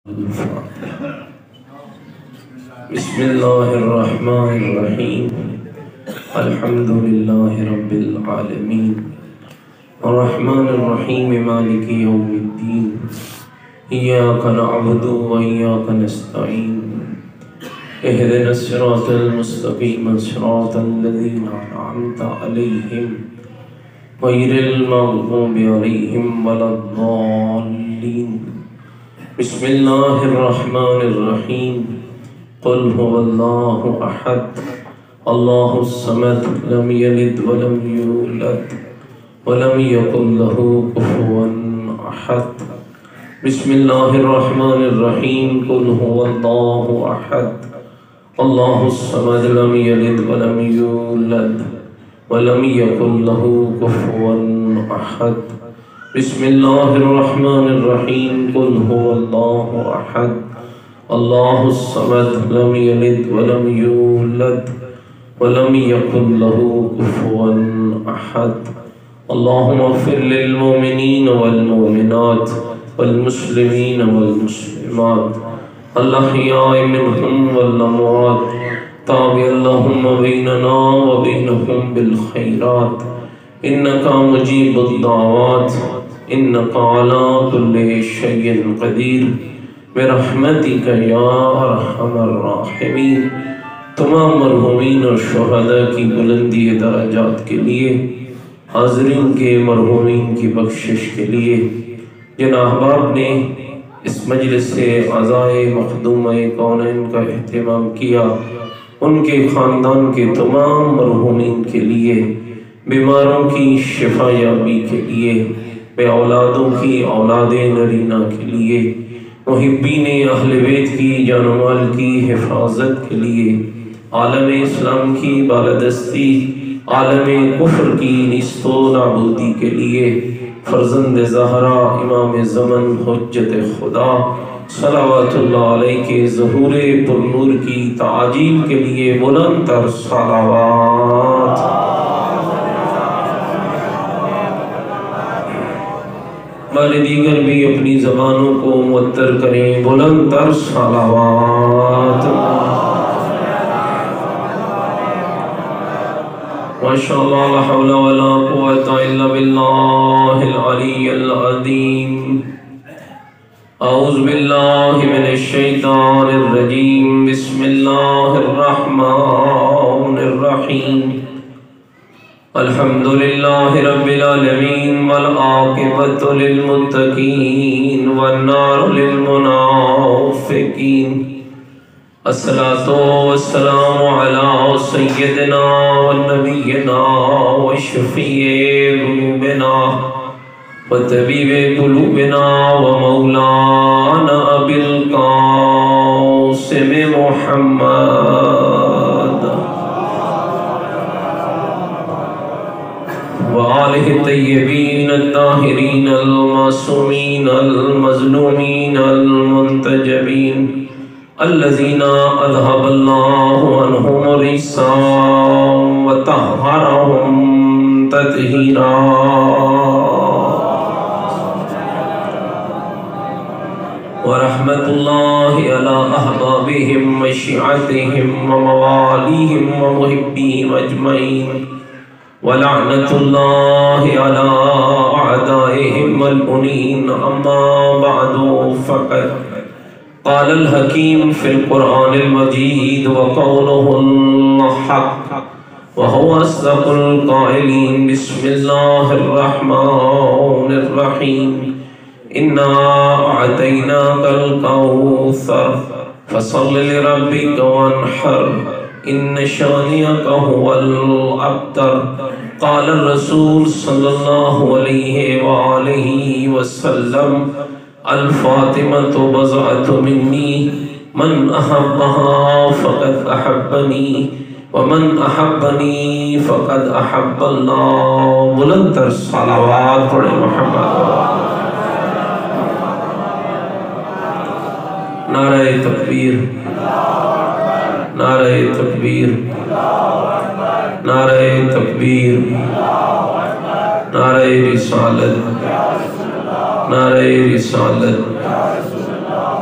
بسم اللہ الرحمن الرحیم الحمد للہ رب العالمین الرحمن الرحیم مالک یوم الدین ایاک نعبد و ایاک نستعین اہدنا الصراط المستقیم صراط الذین انعمت علیہم غیر المغضوب علیہم ولا الضالین بسم اللہ الرحمن الرحیم قل هو اللہ احد اللہ الصمد لم یلد ولم یولد ولم یکن له کفوا احد بسم اللہ الرحمن الرحیم قل هو اللہ احد اللہ الصمد لم یلد ولم یولد ولم یکن له کفوا احد بسم اللہ الرحمن الرحیم قل هو اللہ احد اللہ الصمد لم یلد ولم یولد ولم یکن له کفوا احد اللہم اغفر للمؤمنین والمؤمنات والمسلمین والمسلمات الاحیاء منہم والاموات تابع اللہم بیننا وبینہم بالخیرات انکا مجیب الدعوات انکا علی کل شیء قدیر برحمتک یا ارحم الراحمین۔ تمام مرحومین اور شہداء کی بلندی درجات کے لیے، حاضرین کے مرحومین کی بخشش کے لیے، جن احباب نے اس مجلس سے اعضائے مخدومہ کونین کا اہتمام کیا، ان کے خاندان کے تمام مرحومین کے لیے، بیماروں کی شفا یابی کے لیے، بے اولادوں کی اولاد نرینہ کے لیے، محبین اہل بیت کی جان و مال کی حفاظت کے لیے، عالم اسلام کی بالادستی، عالم کفر کی نیست و نابودی کے لیے، فرزند زہرا امام زمن حجت خدا صلوات اللہ علیہ کے ظہور پر نور کی تعجیل کے لیے بلند تر صلوات۔ والے دیگر بھی اپنی زبانوں کو معطر کریں، بلند تر صلوات۔ ماشاءاللہ لا حول ولا قوة الا باللہ العلی العظیم۔ اعوذ باللہ من الشیطان الرجیم، بسم اللہ الرحمن الرحیم۔ الحمدللہ رب العالمین والعاقبۃ للمتقین والنار للمنافقین۔ الصلاۃ والسلام علی سیدنا ونبینا وشفیع ذنوبنا وطبیب قلوبنا ومولانا ابی القاسم محمد وآلہ الطیبین الطاہرین المعصومین المظلومین المنتجبین الذین اذھب اللہ عنہم الرجس وطہرہم تطہیرا۔ ورحمت اللہ علی احبابہم وشیعتہم وموالیہم ومحبیہم اجمعین، ولعنت اللہ علی اعدائہم ملعونین۔ اما بعد فقد قال الحکیم فی القرآن المجید وقولہ الحق وهو اصدق القائلین۔ بسم اللہ الرحمن الرحیم۔ انا اعطیناک الکوثر فصل لربک وانحر ان شانئک هو الابتر۔ قال الرسول صلی اللہ علیہ وآلہ وسلم الفاطمة بضعة منی من احبها فقد احبنی ومن احبنی فقد احب اللہ۔ بلند تر صلوات پڑھیں محمد۔ نعرہ تکبیر، نعرہ تکبیر، نعرہ تکبیر، نعرہ رسالت، نعرہ رسالت،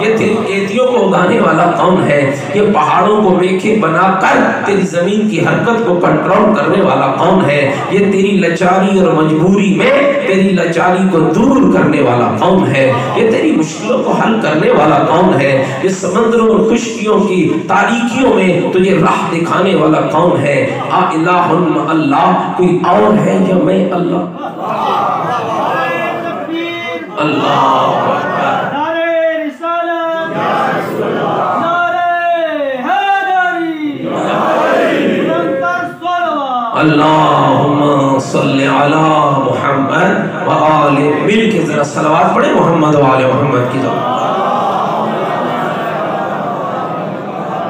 یہ تیری کیدیوں کو اگانے والا کون ہے؟ یہ پہاڑوں کو میخیں بنا کر تیری زمین کی حرکت کو کنٹرول کرنے والا کون ہے؟ یہ تیری لاچاری اور مجبوری میں تیری لاچاری کو دور کرنے والا کون ہے؟ یہ تیری مشکلوں کو حل کرنے والا کون ہے؟ یہ سمندروں اور خشکیوں کی تاریکیوں میں تجھے راہ دکھانے والا کون ہے؟ الہ مع اللہ، کوئی اور ہے یا میں اللہ؟ اللہ اکبر، نعرہ رسالت یا رسول اللہ، نعرہ حیدری ننکر صلوات، اللہم صلی علی محمد و آل، مل کے ذرا صلوات پڑھیں محمد و آل محمد کی طرف۔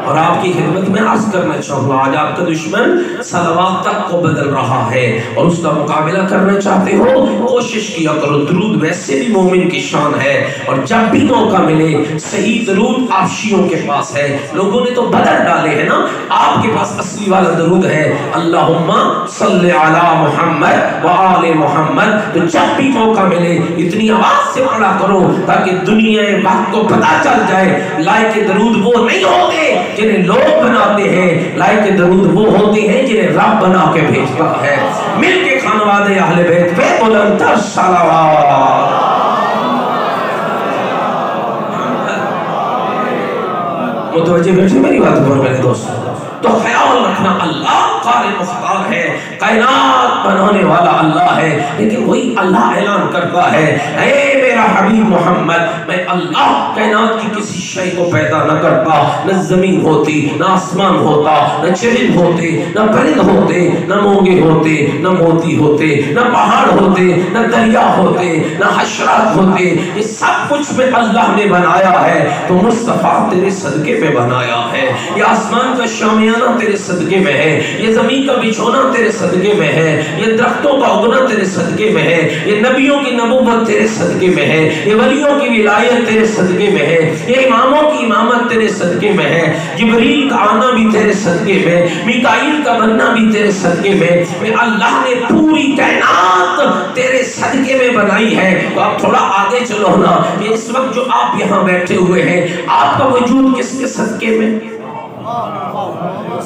اور آپ کی خدمت میں عرض کرنا چاہوں گا، آج آپ کا دشمن صلوات تک کو بدل رہا ہے اور اس کا مقابلہ کرنا چاہتے ہو، کوشش کیا کرو۔ درود ویسے بھی مومن کی شان ہے، اور جب بھی موقع ملے صحیح درود آپ شیعوں کے پاس ہے، لوگوں نے تو بدل ڈالے ہیں نا، آپ کے پاس اصلی والا درود ہے، اللہم صلی علی محمد و آل محمد۔ تو جب بھی موقع ملے اتنی آواز سے پڑھا کرو تاکہ دنیا وقت کو پتہ چل جائے لائق درود وہ نہیں ہوگے جنہیں لوگ بناتے ہیں، لائق درود وہ ہوتے ہیں جنہیں رب بنا کے بھیجتا ہے۔ مل کے خانوادہ اہل بیت پہ بلند تر صلوات۔ متوجہ بیٹھے میری بات پر میرے دوستوں، تو خیال رکھنا اللہ قار مختار ہے، کائنات بنانے والا اللہ ہے، لیکن وہی اللہ اعلان کرتا ہے، اے میرا حبیب محمد، میں اللہ کائنات کی کسی شے کو پیدا نہ کرتا، نہ زمین ہوتی، نہ آسمان ہوتا، نہ چرند ہوتے، نہ پرند ہوتے، نہ مونگے ہوتے، نہ موتی ہوتے، نہ پہاڑ ہوتے، نہ دریا ہوتے، نہ حشرات ہوتے، یہ سب کچھ میں اللہ نے بنایا ہے، تو مصطفیٰ تیرے صدقے میں بنایا ہے، یہ آسمان کا شامیانہ تیرے صدقے میں ہے، یہ زمین کا بچھونا تیرے صدقے میں ہے، یہ درختوں کا اگنا تیرے صدقے میں ہے، یہ نبیوں کی نبوت تیرے صدقے میں ہے، یہ ولیوں کی ولایت تیرے صدقے میں ہے، یہ اماموں کی امامت تیرے صدقے میں ہے، جبریل کا آنا بھی تیرے صدقے میں، میکائیل کا بننا بھی تیرے صدقے میں اللہ نے پوری کائنات تیرے صدقے میں بنائی ہے۔ تو آپ تھوڑا آگے چلو نا، کہ اس وقت جو آپ یہاں بیٹھے ہوئے ہیں، آپ کا وجود کس کے صدقے میں؟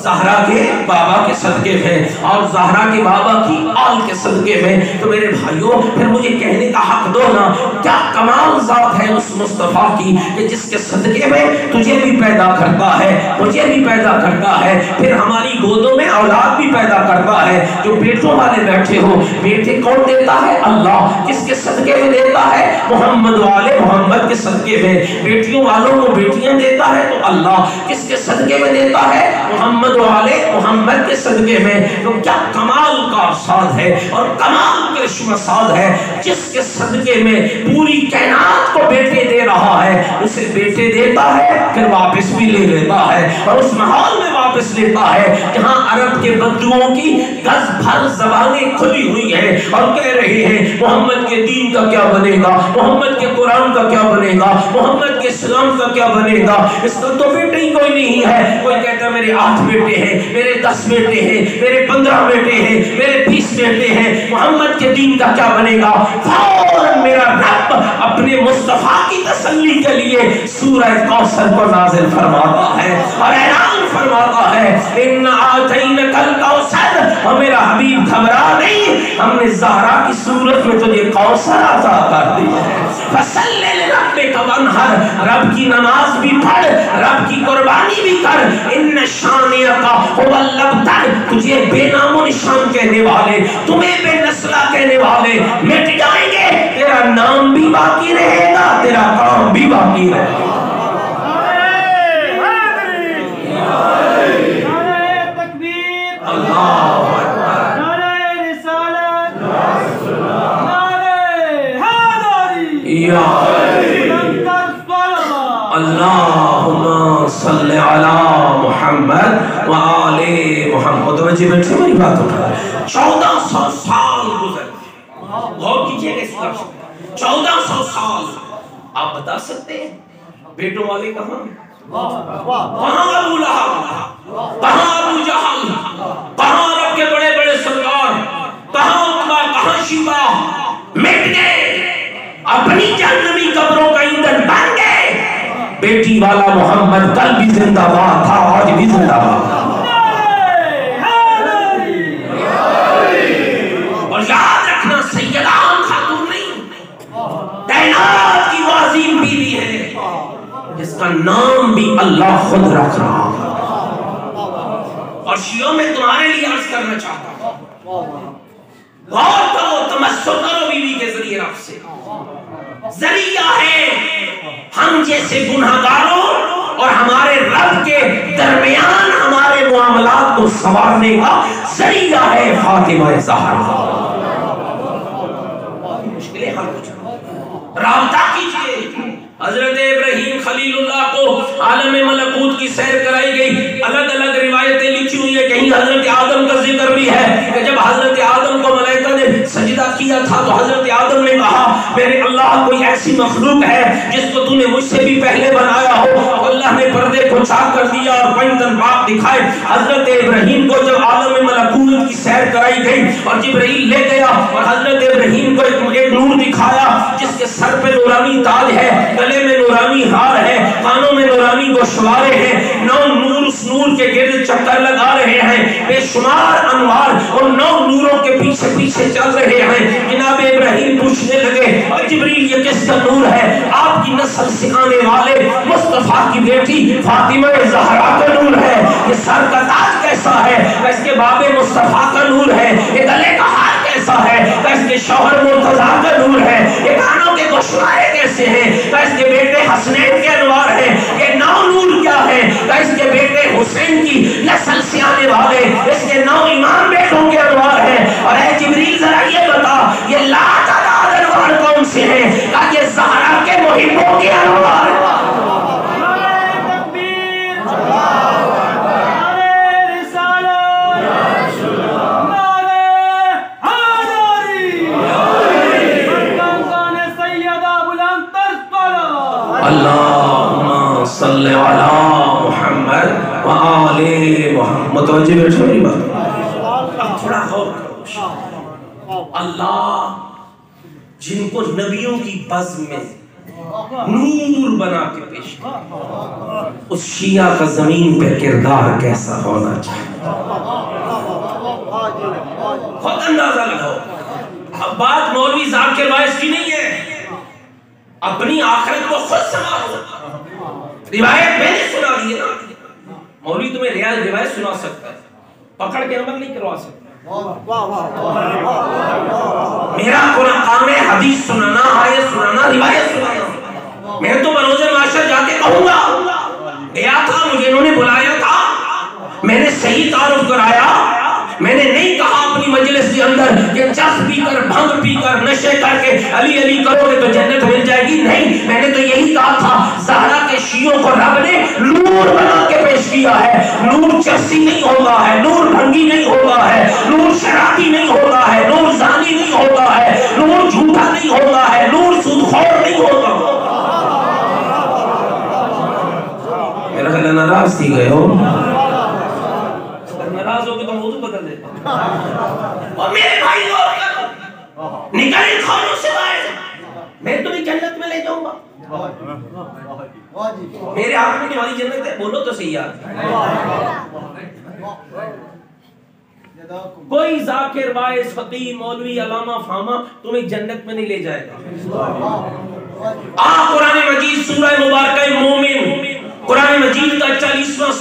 زہرا کے بابا کے صدقے میں، اور زہرا کے بابا کی آل کے صدقے میں۔ تو میرے بھائیوں، پھر مجھے کہنے کا حق دو نا، کیا کمال ذات ہے اس مصطفیٰ کی کہ جس کے صدقے میں تجھے بھی پیدا کرتا ہے، مجھے بھی پیدا کرتا ہے، پھر ہماری گودوں میں اولاد بھی پیدا کرتا ہے۔ جو بیٹوں والے بیٹھے ہو، بیٹے کون دیتا ہے؟ اللہ۔ کس کے صدقے میں دیتا ہے؟ محمد والے محمد کے صدقے میں۔ بیٹیوں والوں کو بیٹیاں دیتا ہے تو اللہ۔ کس کے صدقے میں دیتا ہے؟ محمد والے محمد کے صدقے میں۔ تو کیا کمال کا ساز ہے اور کمال کرشمہ ساز ہے، جس کے صدقے میں پوری کائنات کو بیٹے دے رہا ہے، اسے بیٹے دیتا ہے پھر واپس بھی لے لیتا ہے، اور اس ماحول میں واپس لیتا ہے جہاں عرب کے بدوؤں کی گز بھر زبانیں کھلی ہوئی ہیں اور کہہ رہے ہیں محمد کے دین کا کیا بنے گا، محمد کے قرآن کا کیا بنے گا، محمد کے اسلام کا کیا بنے گا۔ اس کا تو بیٹے ہی کوئی نہیں ہے۔ کوئی کہتا ہے میرے 8 بیٹے ہیں، میرے 10 بیٹے ہیں، میرے 15 بیٹے ہیں، میرے 20 بیٹے ہیں، محمد کے دین کا کیا بنے گا؟ فوراً میرا رب اپنے مصطفیٰ کی تسلی کے لیے سورہ کوثر کو نازل فرماتا ہے اور اعلان فرماتا ہے اِنَّا آتَيْنَكَ الْكَوْثَرَ، اور میرا حبیب گھبرا نہیں، ہم نے زہرا کی صورت میں تجھے کوثر عطا کر دی ہے۔ فَصَلِّ لِرَبِّكَ وَانْحَرْ، رب کی نماز بھی پڑھ، رب کی قربانی بھی کر۔ اِنَّ شَانِئَكَ هُوَ الْأَبْتَرُ، تجھے بے نام و نشان کہنے والے، تمہیں بے نسلہ کہنے والے مٹ جائیں گے، تیرا نام بھی باقی رہے گا، تیرا کام بھی باقی رہے گا۔ اللہم صلی علی محمد و آل محمد۔ توجہ بیٹھے میری بات اٹھا، 1400 سال گزر، غور کیجئے اس لفظ، 1400 سال۔ آپ بتا سکتے ہیں بیٹوں والے کہاں؟ کہاں ابو لہب، کہاں ابو جہل، کہاں عرب کے بڑے بڑے سردار، کہاں عقبہ، کہاں شیبہ، مٹ گئے، اپنی جہنمی قبروں کا ایندھن بن گئے۔ زندگی والا محمد کل بھی زندہ باد تھا، آج بھی زندہ باد۔ اور یاد رکھنا سیدہ عام خاتون نہیں، کائنات کی وہ عظیم بیوی ہے جس کا نام بھی اللہ خود رکھ رہا ہے۔ اور شیعوں میں تمہارے لیے عرض کرنا چاہتا ہوں، غور کرو، تمسک کرو بیوی کے ذریعے رب سے، ذریعہ ہے ہم جیسے گناہگاروں اور ہمارے رب کے درمیان ہمارے معاملات کو سنوارنے کا ذریعہ ہے فاطمہ زہرا۔ مشکلیں حل ہو جائیں، رابطہ کیجئے۔ حضرت ابراہیم خلیل اللہ کو عالم ملکوت کی سیر کرائی گئی، الگ الگ روایتیں لکھی ہوئی ہیں، کہیں حضرت آدم کا ذکر بھی ہے کہ جب حضرت آدم کو ملائکہ نے سجدہ کیا تھا تو حضرت آدم نے کہا میرے اللہ کوئی ایسی مخلوق ہے جس کو تو نے مجھ سے بھی پہلے بنایا ہو؟ اللہ نے پردے کو چاک کر دیا اور پنجن باپ دکھائے۔ حضرت ابراہیم کو جب عالم ملکوت کی سیر کرائی گئی اور جبرائیل لے گیا اور حضرت ابراہیم کو ایک نور دکھایا جس کے سر پہ نورانی تاج ہے، گلے میں نورانی ہار ہے، کانوں میں نورانی گوشوارے ہیں، 9 نور اس نور کے گرد چکر لگا رہے ہیں، بے شمار انوار اور 9 نوروں کے پیچھے پیچھے چل رہے ہیں۔ جناب ابراہیم پوچھنے لگے اور جبریل یہ کس کا نور ہے؟ آپ کی نسل سے آنے والے مصطفیٰ کی بیٹی فاطمہ زہرا کا نور ہے۔ یہ سر کا تاج کیسا ہے؟ اس کے باب مصطفیٰ کا نور ہے۔ یہ گلے کا ہار کیسا ہے؟ اس کے شوہر مرتضیٰ کا نور ہے۔ یہ کانوں کے گوشوارے کیسے ہیں؟ اس کے بیٹے حسنین کے انوار ہیں۔ یہ 9 نور کیا ہے؟ اس کے بیٹے حسین کی نسل سے آنے والے اس کے 9 امام بیٹوں کے انوار ہیں۔ اور اے جبریل ذرا یہ بتا یہ لاتعداد انوار کون سے ہیں؟ کہ یہ زہرا کے محبوں کے انوار ہیں۔ اللہم صلی علی محمد وآل محمد۔ متوجہ بیٹھو میری بات، اب تھوڑا غور کرو۔ اللہ جن کو نبیوں کی بزم میں نور بنا کے پیش کیا، اس شیعہ کا زمین پہ کردار کیسا ہونا چاہیے، خود اندازہ لگاؤ۔ اب بات مولوی ذاکر وائس کی نہیں ہے، اپنی آخرت کو خود سنبھالو۔ روایت میں نے سنا دی ہے نا، مولوی تمہیں روایت سنا سکتا ہے، پکڑ کے عمل نہیں کروا سکتا۔ میرا کام ہے حدیث سنانا، آیت سنانا، روایت سنانا۔ میں تو بروز معاشر جا کے کہوں گا، گیا تھا مجھے انہوں نے بلایا تھا، میں نے صحیح تعارف کرایا، میں نے نہیں کہا اپنی مجلس کے اندر کہ چرس پی کر بھنگ پی کر نشے کر کے علی علی کرو گے تو جنت مل جائے گی، نہیں، میں نے تو یہی کہا تھا زہرا کے شیعوں کو رب نے نور بنا کے پیش کیا ہے۔ نور چرسی نہیں ہوتا ہے، نور بھنگی نہیں ہوتا ہے، نور شرابی نہیں ہوتا ہے، نور زانی نہیں ہوتا ہے، نور جھوٹا نہیں ہوتا ہے، نور سودخور نہیں ہوتا۔ میرا خیال ناراض تھی گئے ہو، ناراض ہو کے تو موضوع بدل دیتا۔ اور میرے بھائی نکل ان خانوں سے باہر، میں تمہیں جنت میں لے جاؤں گا۔ میرے ہاتھ میں تمہاری جنت ہے، بولو تو صحیح یار۔ کوئی ذاکر وائس فقیہ مولوی علامہ فاما تمہیں جنت میں نہیں لے جائے گا۔ قرآن مجید سورہ مبارکہ مومن، قرآن مجید کا 40واں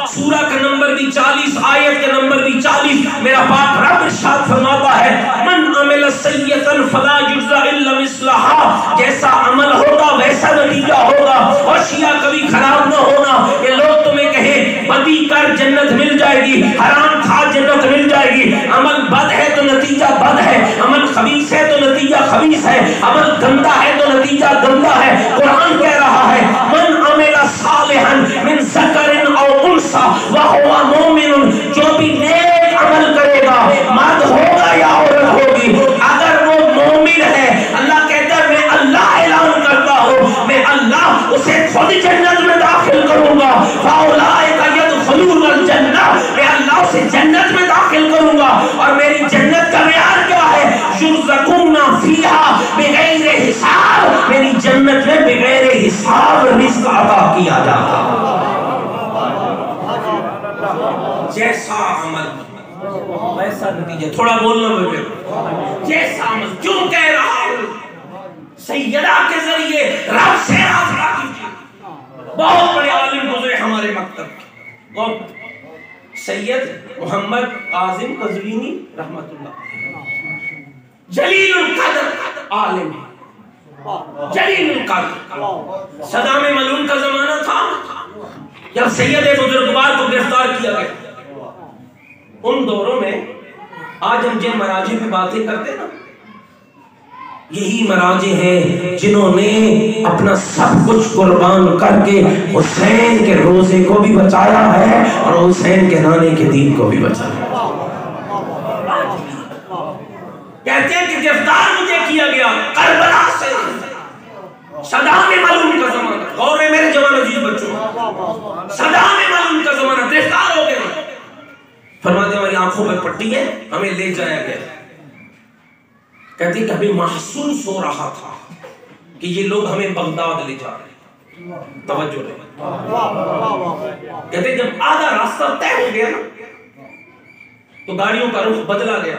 سورہ کا نمبر بھی 40، آیت کا نمبر بھی 40، میرا پاک رب ارشاد فرماتا ہے من عمل سیئتا فلا یجزا الا مثلھا، جیسا عمل ہوگا ویسا نتیجہ ہوگا۔ اور شیعہ کبھی خراب نہ ہونا، یہ لوگ تمہیں کہیں بدی کر جنت مل جائے گی، حرام کھا جنت مل جائے گی، عمل بد ہے تو نتیجہ بد ہے، عمل خبیث ہے تو نتیجہ خبیث ہے، عمل گندا ہے تو نتیجہ گندا ہے۔ قرآن کہہ رہا ہے من عمل صالحا من ذکر او انثى وهو مؤمن، جو بھی نیک عمل کرے گا مرد ہوگا یا عورت ہوگی، اگر وہ مومن ہے، اللہ کہتا ہے میں اللہ اعلان کرتا ہوں میں اللہ اسے خود جنت میں داخل کروں گا۔ فاولئک يدخلون الجنہ، میں اللہ اسے جنت میں داخل کروں گا۔ اور میری جنت کا معیار کیا ہے؟ یرزقون فیہا بغیر حساب، میری جنت میں بغیر حساب رزق عطا کیا جیسا عمل ویسا نتیجہ. تھوڑا بولنا مجھے. جیسا عمل کیوں کہہ رہا ہوں؟ سیدہ کے ذریعے رب سے رابطہ کیجیے. بہت بڑے عالم گزرے ہمارے مکتب کے. سید محمد قاسم قزوینی رحمت اللہ، جلیل القدر عالم، جلیل القدر. صدام ملعون کا زمانہ تھا جب سید بزرگوار کو گرفتار کیا گیا. ان دوروں میں آج ہم جن مراجع پہ باتیں کرتے نا، یہی مراجع ہیں جنہوں نے اپنا سب کچھ قربان کر کے حسین کے روزے کو بھی بچایا ہے اور حسین کے نانے کے دین کو بھی بچایا. کہتے ہیں کہ گرفتار مجھے کیا گیا کربلا سے. صدام ملعون کا زمانہ، غور ہے میرے جوان عزیز بچوں، صدام ملعون کا زمانہ، گرفتار ہو گئے. فرماتے ہماری آنکھوں پہ پٹی ہے، ہمیں لے جایا گیا. کہتے ہیں کہ ہمیں محسوس ہو رہا تھا کہ یہ لوگ ہمیں بغداد لے جا رہے ہیں. توجہ رہے. کہتے ہیں جب آدھا راستہ طے ہو گیا نا تو گاڑیوں کا رخ بدلا گیا.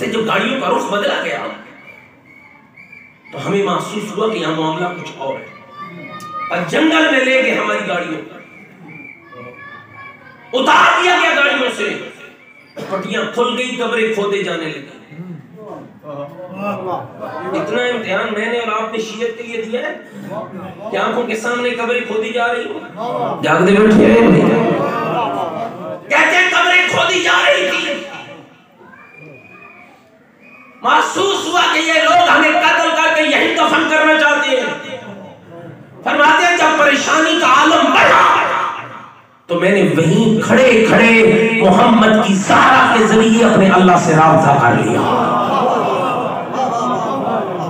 جب گاڑیوں کا رخ بدلا گیا تو ہمیں محسوس ہوا کہ یہاں معاملہ کچھ اور ہے. اور جنگل میں لے گئے ہماری گاڑیوں، اتار دیا گیا گاڑیوں سے. پٹیاں کھل گئی، قبریں کھودے جانے لگی. اتنا امتحان میں نے اور آپ نے شیعت کے لیے دیا ہے کہ آنکھوں کے سامنے قبریں کھودی جا رہی ہوں. جاگتے بیٹھے کہتے ہیں قبریں کھودی جا رہی تھی. محسوس ہوا کہ یہ لوگ ہمیں قتل کر کے یہی دفن کرنا چاہتے ہیں. فرماتے ہیں جب پریشانی کا عالم بڑھا تو میں نے وہیں کھڑے کھڑے محمد کی زہرا کے ذریعے اپنے اللہ سے رابطہ کر لیا.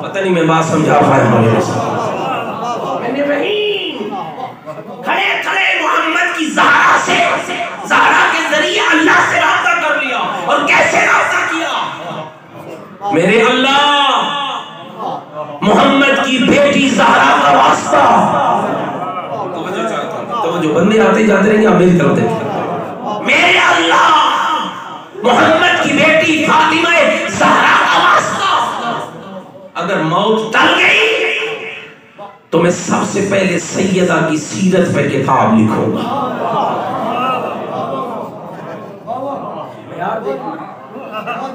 پتہ نہیں میں بات سمجھا پایا ہوں. میں نے وہیں کھڑے کھڑے محمد کی زہرا سے، زہرا کے ذریعے اللہ سے رابطہ کر لیا. اور کیسے رابطہ کیا؟ میرے اللہ محمد کی بیٹی زہرا کا واسطہ. جو بندے آتے جاتے رہیں گے آپ میری طرف دیکھیں. میرے اللہ محمد کی بیٹی فاطمہ زہرا کا واسطہ. اگر موت ٹل گئی تو میں سب سے پہلے سیدہ کی سیرت پہ کتاب لکھوں گا.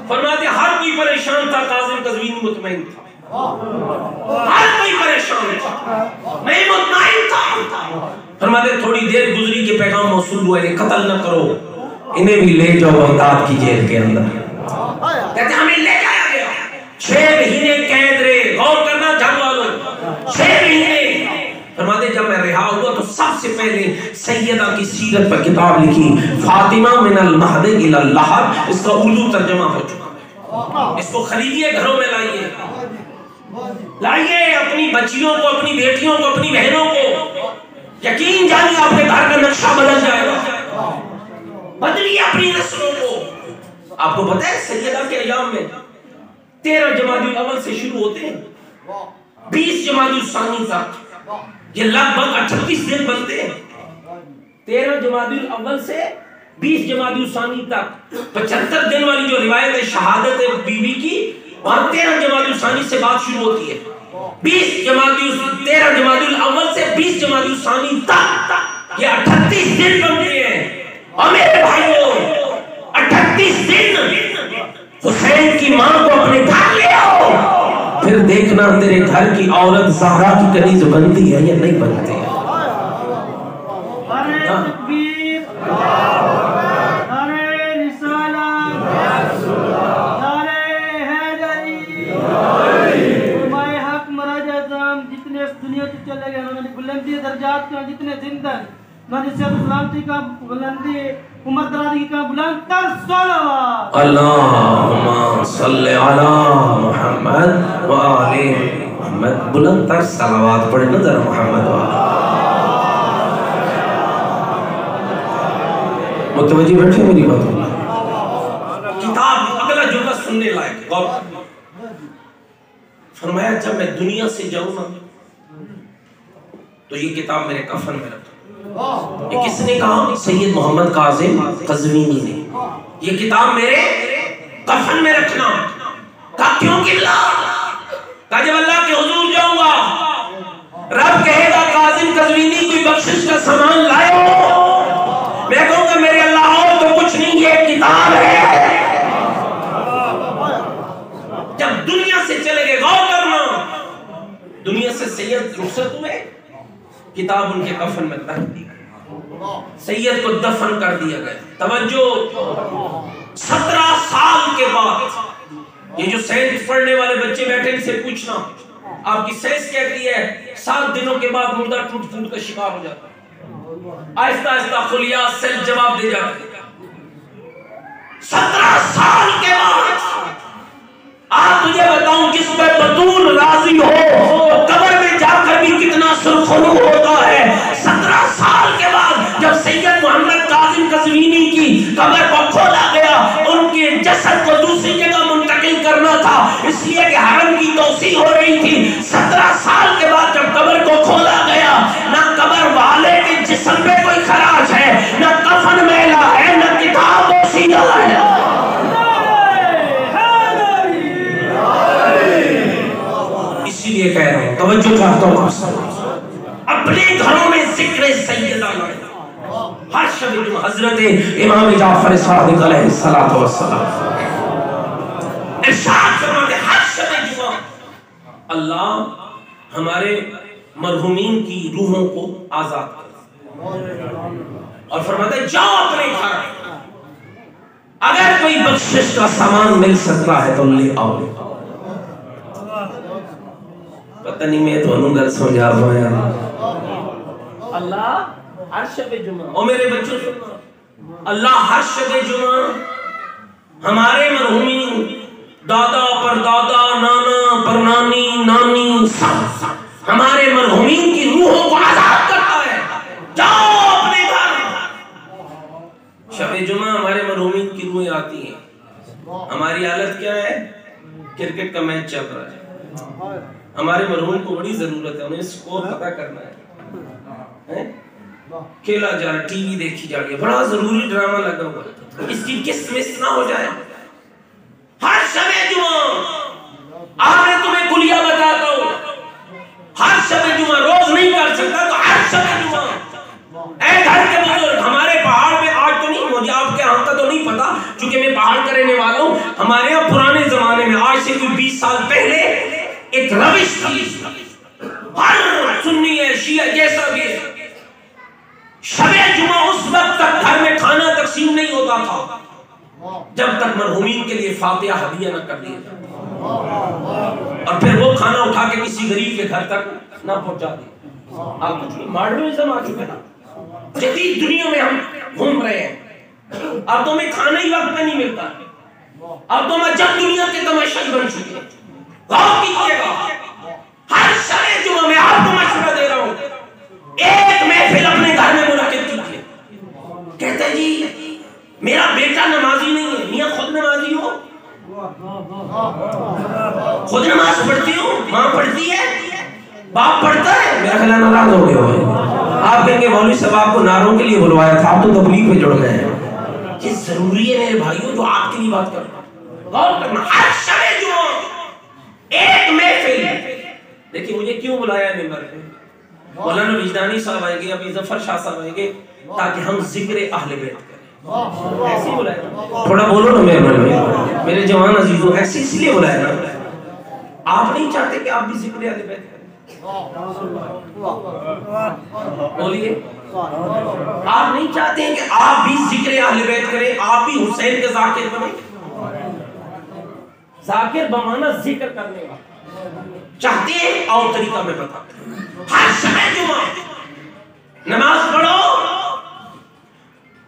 فرماتے ہر کوئی پریشان تھا، قاسم قزوینی مطمئن تھا. ہر کوئی پریشان تھا، میں مطمئن تھا. فرماتے تھوڑی دیر گزری کہ پیغام موصول ہوا انہیں قتل نہ کرو، انہیں بھی لے جاؤ بغداد کی جیل کے اندر. کہتے ہمیں لے جایا گیا. 6 مہینے قید رہے. غور کرنا جھگ والوں، 6 مہینے. فرماتے جب میں رہا ہوا تو سب سے پہلے سیدہ کی سیرت پر کتاب لکھی، فاطمہ من المہد الی اللحد. اس کا اردو ترجمہ ہو چکا ہے. اس کو خریدیے، گھروں میں لائیے، لائیے اپنی بچیوں کو، اپنی بیٹیوں کو، اپنی بہنوں کو. یقین جانیے آپ کے گھر کا نقشہ بدل جائے گا. بدلیے اپنی نسلوں کو. آپ کو پتہ ہے سیدہ کے ایام میں 13 جمادی الاول سے شروع ہوتے ہیں 20 جمادی الثانی تک. یہ لگ بھگ 38 دن بنتے ہیں. 13 جمادی الاول سے 20 جمادی الثانی تک 75 دن والی جو روایت ہے شہادت بی بی کی، وہاں 13 جمادی الثانی سے بات شروع ہوتی ہے. 13 جمادی الاول سے 20 جمادی الثانی تک یہ 38 دن بنتے ہیں. اور میرے بھائیوں 38 دن حسین کی ماں کو اپنے گھر لے آؤ، پھر دیکھنا تیرے گھر کی عورت زہرا کی کنیز بنتی ہے یا نہیں بنتی ہے. بلندی درجات کا جتنے زندہ سلامتی کا بلندی عمر درازی کا بلند تر صلوات. اللہم صلی علی محمد و آل محمد. بلند تر صلوات پڑھے نظر محمد و آل. متوجہ بیٹھے میری بات. کتاب اگلا جملہ سننے لائق. فرمایا جب میں دنیا سے جاؤں نا تو یہ کتاب میرے کفن میں رکھوں. یہ کس نے کہا؟ سید محمد کاظم قزوینی نے. یہ کتاب میرے کفن میں رکھنا. کہا کیوں قبلہ؟ کہا جب اللہ کے حضور جاؤں گا رب کہے گا کاظم قزوینی کوئی بخشش کا سامان لائے ہو، میں کہوں گا میرے اللہ اور تو کچھ نہیں، یہ کتاب ہے. جب دنیا سے چلے گئے، غور کرنا، دنیا سے سید رخصت ہوئے، کتاب ان کے کفن میں رکھ دی گئی، سید کو دفن کر دیا گیا. توجہ، 17 سال کے بعد یہ جو سائنس پڑھنے والے بچے بیٹھے ان سے پوچھنا آپ کی سائنس کہتی ہے 7 دنوں کے بعد مردہ ٹوٹ پھوٹ کا شکار ہو جاتا ہے. آہستہ آہستہ خلیات سیل جواب دے جاتے ہیں. 17 سال کے بعد آپ تجھے بتاؤں جس پہ بطول راضی ہو تو قبر میں جا کر بھی کتنا سرخرو ہوتا ہے. 17 سال کے بعد جب سید محمد کاظم قزوینی کی قبر کو کھولا گیا، ان کے جسد کو دوسری جگہ منتقل کرنا تھا اس لیے کہ حرم کی توسیع ہو رہی تھی. 17 سال کے بعد جب قبر کو کھولا گیا، نہ قبر والے کے جسم پہ کوئی خراش ہے، نہ کفن میلا ہے، نہ کتاب بوسیدہ ہے. اسی لیے کہہ رہا ہوں، توجہ چاہتا ہوں اپنے گھروں میں ذکر سیدہ لائے. ہر شب جمعہ حضرت امام جعفر صادق علیہ السلام ارشاد فرماتے ہر شب جمعہ اللہ ہمارے مرحومین کی روحوں کو آزاد کرے، اور فرماتے جاؤ اپنے گھر، اگر کوئی بخشش کا سامان مل سکتا ہے تو لے آؤ. پتہ نہیں میں تو انہوں گھر سمجھا پایا. اللہ ہر شب جمعہ، او میرے بچوں سننا، اللہ ہر شب جمعہ ہمارے مرحومین دادا پر دادا، نانا پر نانی، نانی سب ہمارے مرحومین کی روحوں کو آزاد کرتا ہے. جاؤ اپنے گھر. شب جمعہ ہمارے مرحومین کی روحیں آتی ہیں. ہماری حالت کیا ہے؟ کرکٹ کا میچ چل رہا ہے، ہمارے مرحوم کو بڑی ضرورت ہے، انہیں سکور پتہ کرنا ہے، کھیلا جا رہا، ٹی وی دیکھی جا رہی ہے، بڑا ضروری ڈرامہ لگا ہوا ہے، اس کی قسط مس نہ ہو جائے. ہر شب جمعہ آپ نے تمہیں کلیہ بتاتا ہوں، ہر شب جمعہ روز نہیں کر سکتا تو ہر شب جمعہ. اے گھر کے بزرگ، ہمارے پہاڑ میں آج تو نہیں، مجھے آپ کے یہاں کا تو نہیں پتا چونکہ میں پہاڑ کا رہنے والا ہوں، ہمارے یہاں پرانے زمانے میں آج سے کوئی 20 سال پہلے ایک روش تھی، ہر سنی ہے شیعہ جیسا بھی ہے، شب جمعہ اس وقت تک گھر میں کھانا تقسیم نہیں ہوتا تھا جب تک مرحومین کے لیے فاتحہ ہدیہ نہ کر دیا جائے، اور پھر وہ کھانا اٹھا کے کسی غریب کے گھر تک نہ پہنچا دیا. آپ کچھ ماڈرنزم آ چکے نا، جدید دنیا میں ہم گھوم رہے ہیں. اب تو ہمیں کھانا ہی وقت پہ نہیں ملتا، اب تو ہم جب دنیا کے تماشائی بن چکے ہیں. غور کیجیے گا، ہر شب جمعہ میں آپ کو مشورہ دے رہا ہوں، ایک محفل اپنے گھر میں منعقد کیجیے. کہتے ہیں جی میرا بیٹا نمازی نہیں ہے. میاں خود نمازی ہو، خود نماز پڑھتی ہو، ماں پڑھتی ہے، باپ پڑھتا ہے. میرا خیال ناراض ہو گئے ہوئے، آپ کہیں گے مولوی صاحب آپ کو ناروں کے لیے بلوایا تھا، آپ تو تبلیغ پہ جڑ گئے ہیں. یہ ضروری ہے میرے بھائیوں جو آپ کے لیے بات کر رہا ہوں. غور کرنا، ہر شب جمعہ ایک محفل. دیکھیں مجھے کیوں بلایا ممبر پہ؟ مولانا وجدانی صاحب آئیں گے، ابھی ظفر شاہ صاحب آئیں گے تاکہ ہم ذکر اہل بیت کریں. ایسے ہی بلایا، تھوڑا بولو نا میرے جوان عزیزوں، ایسے اس لیے بلایا نا. آپ نہیں چاہتے کہ آپ بھی ذکر اہل بیت کریں؟ بولیے، آپ نہیں چاہتے ہیں کہ آپ بھی ذکر اہل بیت کریں، آپ بھی حسین کے ذاکر بنیں؟ ذاکر بمانا ذکر کرنے والا. چاہتے ہیں اور طریقہ میں بتاتے ہیں. ہر شب جمعہ نماز پڑھو،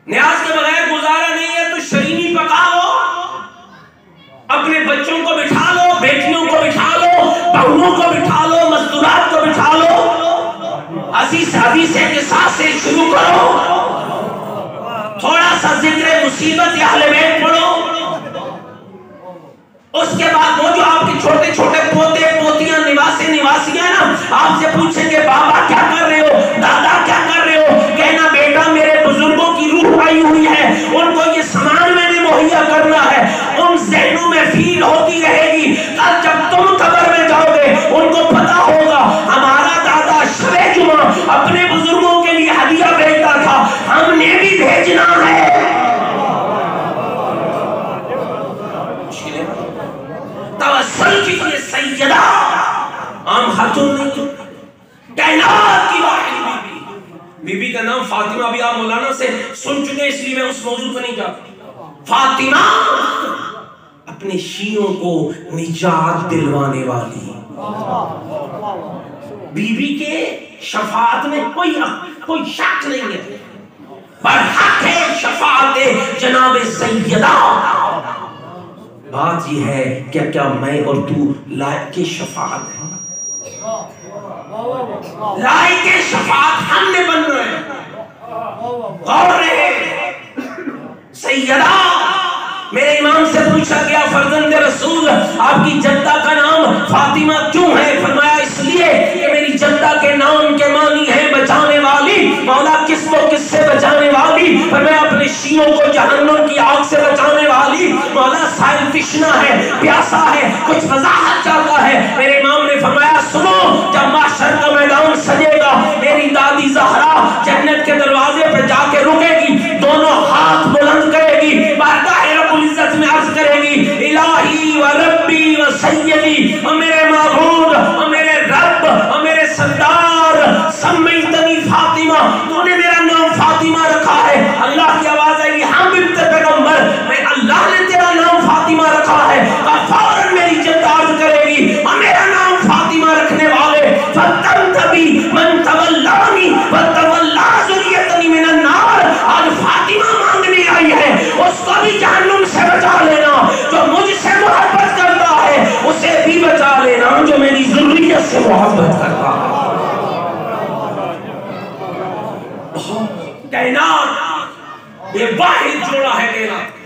نیاز کے بغیر گزارا نہیں ہے تو شرینی پکا لو، اپنے بچوں کو بٹھا لو، بیٹیوں کو بٹھا لو، بہنوں کو بٹھا لو، مستورات کو بٹھا لو، حدیثیں کے ساتھ سے شروع کرو، تھوڑا سا ذکر مصیبت اہل بیت پڑھو. اس کے بعد وہ جو آپ کے چھوٹے چھوٹے پوتے پوتیاں نواسے نواسیاں نا آپ سے پوچھیں گے بابا کیا کر رہے ہو، دادا کیا کر رہے ہو، روح آئی ہوئی ہے، ان کو یہ سامان میں نے مہیا کرنا ہے، ان ذہنوں میں فیل ہوتی رہے گی. کل جب تم قبر میں جاؤ گے ان کو پتا ہوگا ہمارا دادا شب جمعہ اپنے بزرگوں کے لیے ہدیہ بھیجتا تھا، ہم نے بھی بھیجنا ہے. توسل کیجیے سیدہ، عام خاتون نہیں، کائنات کی واحد بی بی کا نام فاطمہ. بھی آپ مولانا سے سن چکے اس لیے میں اس موضوع پر نہیں جاتا. فاطمہ اپنے شیعوں کو نجات دلوانے والی. بی بی کے شفاعت میں کوئی شک نہیں ہے، پر حق ہے شفاعت جناب سیدہ. بات یہ ہے کیا میں اور تو لائق کے شفاعت ہے؟ لائق کے شفاعت ہم نے بن رہے ہیں. غور رہے سیدہ، میرے امام سے پوچھا گیا فرزند رسول آپ کی جدہ کا نام فاطمہ کیوں ہے؟ فرمایا اس لیے کہ میری جدہ کے نام کے معنی ہے بچانے والی. مولا کس کو کس سے بچانے والی؟ فرمایا اپنے شیعوں کو جہنم کی آگ سے بچانے والی. مولا سائل تشنا ہے، پیاسا ہے، کچھ وضاحت چاہتا ہے. میرے امام نے فرمایا سنو، جب محشر کا میدان سجے گا میری دادی زہرا جنت کے دروازے پہ جا کے رکے گی، دونوں ہاتھ بلند کرے گی، بارگاہ رب العزت میں عرض کرے گی الہی و ربی و سیدی، اور میرے معبود اور میرے رب اور میرے سردار سمیتنی فاطمہ، تو نے میرا نام فاطمہ رکھا ہے. اللہ کی آواز آئے گی ہاں بنت پیغمبر میں اللہ نے تیرا نام فاطمہ رکھا ہے. فوراً میری جد عرض کرے گی اور میرا نام فاطمہ رکھنے والے فتنتبی من تولانی وتولا ذریتنی من النار. آج فاطمہ مانگنے آئی ہے، اس کو بھی جہنم سے بچا لینا. جو مجھ سے محبت کرتا ہے اسے بھی بچا لینا جو میری ذریت سے محبت کرتا ہے. کائنات یہ واحد جوڑا ہے کائنات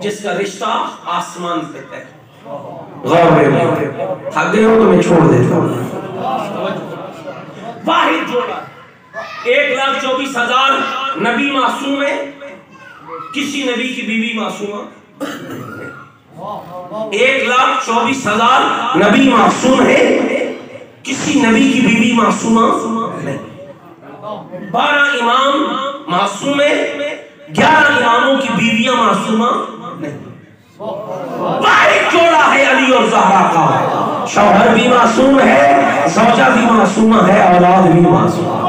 جس کا رشتہ آسمان پہ ہے. غور میں تھک گئے ہو تو میں چھوڑ دیتا ہوں. واحد جوڑا 1,24,000 نبی معصوم ہے، کسی نبی کی بیوی معصومہ. 1,24,000 نبی معصوم ہے، کسی نبی کی بیوی معصومہ نہیں. 12 امام معصوم ہے، 11 اماموں کی بیویاں معصومہ نہیں. واحد جوڑا ہے علی اور زہرا کا. شوہر بھی معصوم ہے، زوجہ بھی معصومہ ہے، اولاد بھی معصوم ہے.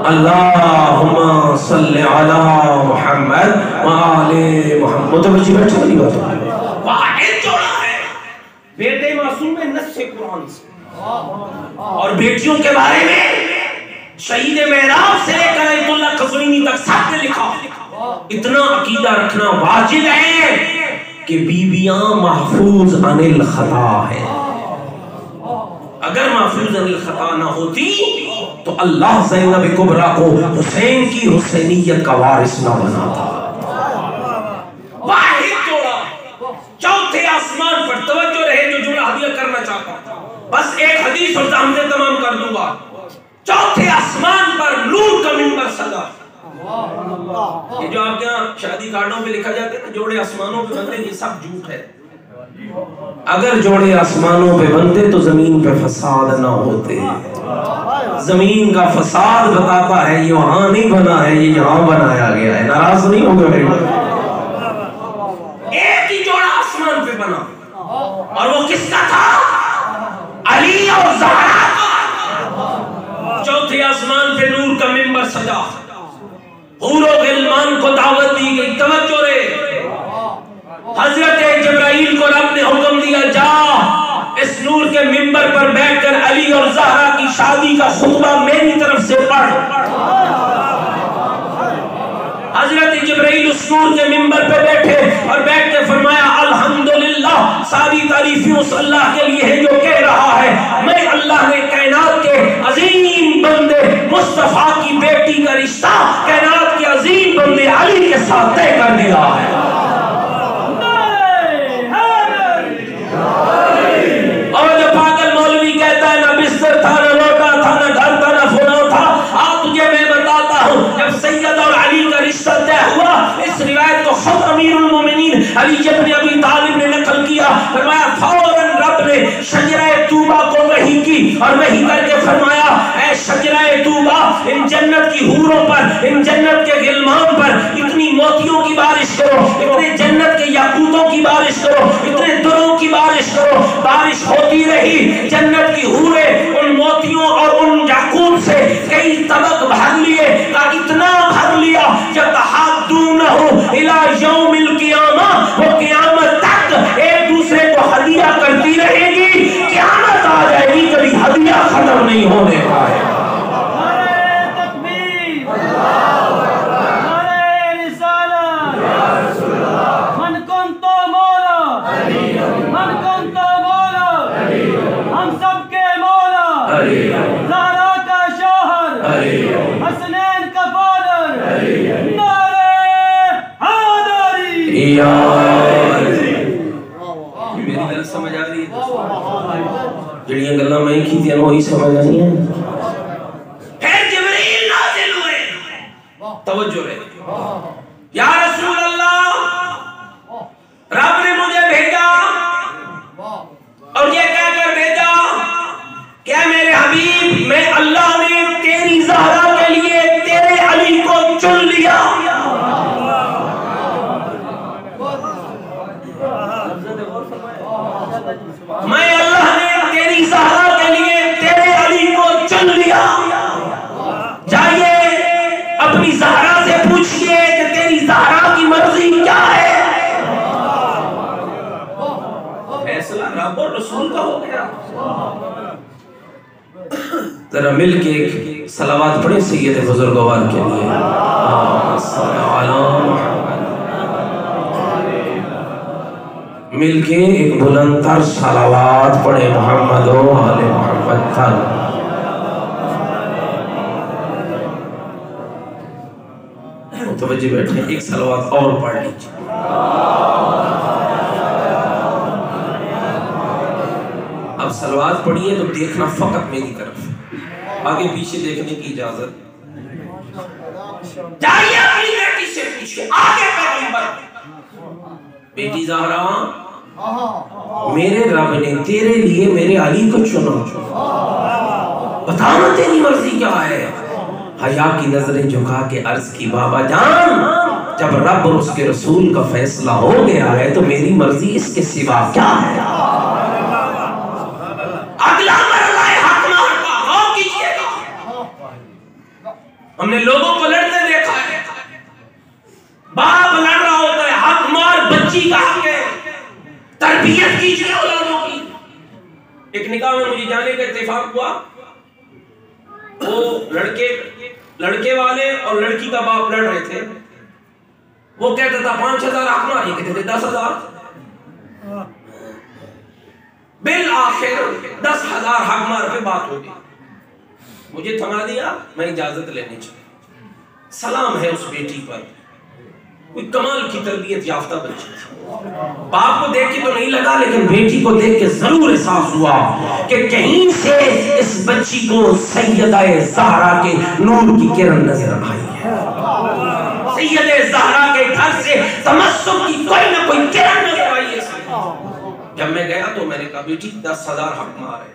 اللہم صلی علی محمد وآل محمد. متوجہ بیٹھ چلی بات ہے. واحد جوڑا ہے. بیٹے معصوم ہے نص قرآن سے، اور بیٹیوں کے بارے میں شہید محراب سے لے کر ایت اللہ قزوینی تک سب نے لکھا. اتنا عقیدہ رکھنا واجب ہے کہ بیویاں محفوظ عن الخطا ہے. اگر محفوظ عن الخطا نہ ہوتی تو اللہ زینب کبریٰ کو حسین کی حسینیت کا وارث نہ بناتا. واحد جوڑا. چوتھے آسمان پر توجہ رہے جو جوڑا ہدیہ کرنا چاہتا. بس ایک حدیث اور ہم سے تمام کر دوں گا. چوتھے آسمان پر نور کا منبر سجا. یہ جو آپ کے یہاں شادی کارڈوں پہ لکھا جاتا ہے نا جوڑے آسمانوں پہ بنتے، یہ سب جھوٹ ہے. اگر جوڑے آسمانوں پہ بنتے تو زمین پہ فساد نہ ہوتے. زمین کا فساد بتاتا ہے یہ وہاں نہیں بنا ہے، یہ یہاں بنایا گیا ہے. ناراض نہیں ہوگا میرے بھائی. ایک ہی جوڑا آسمان پہ بنا اور وہ کس کا تھا؟ علی اور زہرا کا. چوتھے آسمان پہ نور کا منبر سجا. حور و غلمان کو دعوت دی گئی. توجہ رہے. حضرت جبرائیل کو رب نے حکم دیا جا اس نور کے منبر پر بیٹھ کر علی اور زہرا کی شادی کا خطبہ میری طرف سے پڑھ. حضرت جبرائیل اس نور کے منبر پہ بیٹھے اور بیٹھ کے فرمایا الحمدللہ، ساری تعریفیں اس اللہ کے لیے ہے جو کہہ رہا ہے میں اللہ نے کائنات کے عظیم بندے مصطفیٰ کی بیٹی کا رشتہ کائنات کے عظیم بندے علی کے ساتھ طے کر دیا ہے۔ اور جو پاگل مولوی کہتا ہے نہ بستر تھا نہ لوٹا تھا نہ گھر تھا نہ فلان تھا، آج تجھے میں بتاتا ہوں جب سید اور علی کا رشتہ طے ہوا، اس روایت کو خود امیر المومنین علی ابن ابی طالب نے نقل کیا، فرمایا فوراً رب نے شجرہ طوبہ کو وحی کی اور وحی کر کے فرمایا اے شجرہ طوبہ ان جنت کی حوروں پر، ان جنت کے غلمان پر اتنی موتیوں کی بارش کرو، اتنے جنت کے یاقوتوں کی بارش کرو، اتنے دروں کی بارش کرو۔ بارش ہوتی رہی، جنت کی حوریں ان موتیوں اور ان یاقوت سے کئی طبق بھر لیے، اتنا بھر لیا جب تحدونہ الی یوم القیامہ، وہ قیامت تک ایک دوسرے کو ہدیہ کرتی رہے گی، قیامت آ جائے گی کبھی ہدیہ ختم نہیں ہونے پائے۔ زہرا کا شوہر، حسنین کا فادر، نعرہ حیدری۔ میری گل سمجھ آ رہی ہے؟ جڑیاں گلاں میں کیتیاں وہی سمجھ آئی ہیں۔ پھر جبریل نازل ہوئے، توجہ رہے، یا رسول اللہ رب نے مجھے بھیجا اور یہ کہہ کر بھیجا کہ میرے حبیب میں اللہ نے تیری زہرا کے لیے تیرے علی کو چن لیا۔ میں اللہ نے تیری زہرا کے لیے تیرے علی کو چن لیا۔ جائیے اپنی زہرا سے پوچھئے کہ تیری زہرا کی مرضی کیا ہے۔ فیصلہ رب اور رسول کا ہو گیا۔ ذرا مل کے ایک صلوات پڑھیں سید بزرگوار کے لیے۔ مل کے ایک بلند تر صلوات پڑھیں محمد و آل محمد تر۔ متوجہ بیٹھیں، ایک صلوات اور پڑھ لیجیے۔ اب صلوات پڑھیے تو دیکھنا فقط میری طرف، آگے پیچھے دیکھنے کی اجازت۔ جائیے اپنی بیٹی سے پوچھئے، آگے پیغمبر، بیٹی زہرا میرے رب نے تیرے لیے میرے علی کو چنا، بتانا تیری مرضی کیا ہے۔ حیا کی نظریں جھکا کے عرض کی بابا جان جب رب اور اس کے رسول کا فیصلہ ہو گیا ہے تو میری مرضی اس کے سوا کیا ہے۔ اگلا مرحلہ ہے حق مار کا، غور کیجئے گا۔ ہم نے لوگوں کو لڑتے دیکھا ہے، باپ لڑ رہا ہوتا ہے، حق مار بچی کا حق ہے، تربیت کیجئے اولادوں کی۔ ایک نکاح میں مجھے جانے کا اتفاق ہوا، وہ لڑکے والے اور لڑکی کا باپ لڑ رہے تھے، وہ کہتا تھا 5,000 حق مار، یہ کہتے تھے 10,000، بالآخر 10,000 حق مار پہ بات ہو گئی۔ مجھے تھما دیا، میں اجازت لینے چاہیے۔ سلام ہے اس بیٹی پر، کوئی کمال کی تربیت یافتہ بچی تھی، باپ کو دیکھ کے تو نہیں لگا لیکن بیٹی کو دیکھ کے ضرور احساس ہوا کہ کہیں سے اس بچی کو سیدہ زہرا کے نور کی کرن نظر آئی ہے، سیدہ زہرا کے گھر سے تمسک کی کوئی نہ کوئی کرن نظر آئی ہے۔ جب میں گیا تو میں نے کہا بیٹی 10,000 حق مار ہے،